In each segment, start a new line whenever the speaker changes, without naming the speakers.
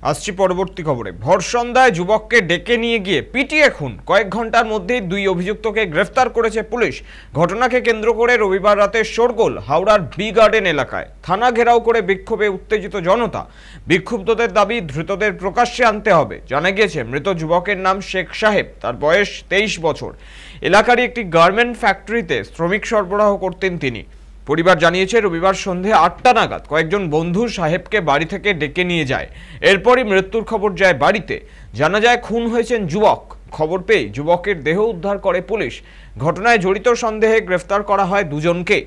আসছি পরবর্তী খবরে। ভর সন্ধ্যায় যুবককে ডেকে নিয়ে গিয়ে পিটিয়ে খুন, কয়েক ঘন্টার মধ্যেই 2 অভিযুক্তকে গ্রেফতার করেছে পুলিশ। ঘটনাকে কেন্দ্র করে রবিবার রাতে শোরগোল হাওড়ার বি গার্ডেন এলাকায়। থানা ঘেরাও করে বিক্ষোভে উত্তেজিত জনতা। বিক্ষুব্ধদের দাবি ধৃতদের প্রকাশ্যে আনতে হবে। জানা গিয়েছে মৃত যুবকের নাম শেখ সাহেব, তার বয়স 23 বছর। এলাকারই একটি গার্মেন্ট ফ্যাক্টরিতে শ্রমিক সরবরাহ করতেন তিনি। পরিবার জানিয়েছে রবিবার সন্ধে 8টা নাগাদ কয়েকজন বন্ধু সাহেবকে বাড়ি থেকে ডেকে নিয়ে যায়। এরপরই মৃত্যুর খবর যায় বাড়িতে। জানা যায় খুন হয়েছেন যুবক। খবর পেয়ে যুবকের দেহ উদ্ধার করে পুলিশ। ঘটনায় জড়িত সন্দেহে গ্রেফতার করা হয় 2 জনকে।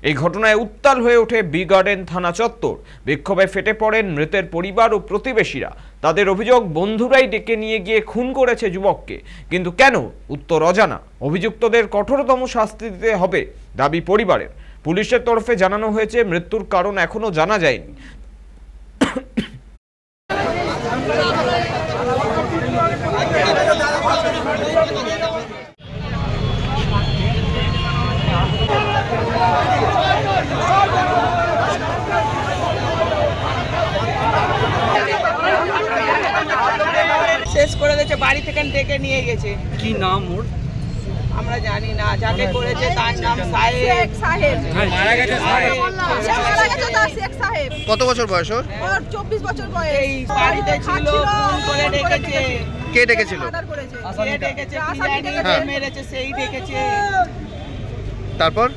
এই ঘটনায় উত্তাল হয়ে ওঠে বি গার্ডেন থানা চত্বর। বিক্ষোভে ফেটে পড়েন মৃতের পরিবার ও প্রতিবেশীরা। তাদের অভিযোগ, বন্ধুরাই ডেকে নিয়ে গিয়ে খুন করেছে যুবককে, কিন্তু কেন উত্তর অজানা। অভিযুক্তদের কঠোরতম শাস্তি দিতে হবে দাবি পরিবারের। পুলিশের তরফে জানানো হয়েছে মৃত্যুর কারণ এখনো জানা যায়নি।
শেষ করে দিয়েছে, বাড়ি থেকে ডেকে নিয়ে গেছে।
কি নাম ওর?
আমরা জানি না, যাকে করেছে তার নাম সাহেব।
মারা গেছে
শেখ সাহেব।
কত বছর বয়স ওর?
24 বছর বয়স।
এই বাড়িতে ছিল, ফোন করে ডেকেছে।
কে ডেকেছিল?
কে ডেকেছে কি জানি, যে মেরেছে সেই ডেকেছে।
তারপর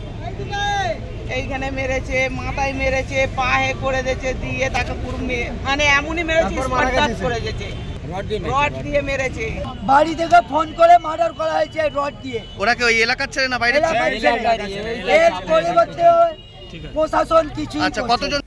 এইখানে মেরেছে, মাথায় মেরেছে, পায়ে করে দিয়েছে, দিয়ে তাকে পুরো মানে এমনই মেরেছে, স্পট করে দিয়েছে, রড দিয়ে মেরেছে।
বাড়ি থেকে ফোন করে মার্ডার করা হয়েছে রড দিয়ে।
ওরা কি ওই এলাকার ছেলে না বাইরের ছেলে?
এর পরিবর্তে প্রশাসন কিছু।
আচ্ছা, কতজন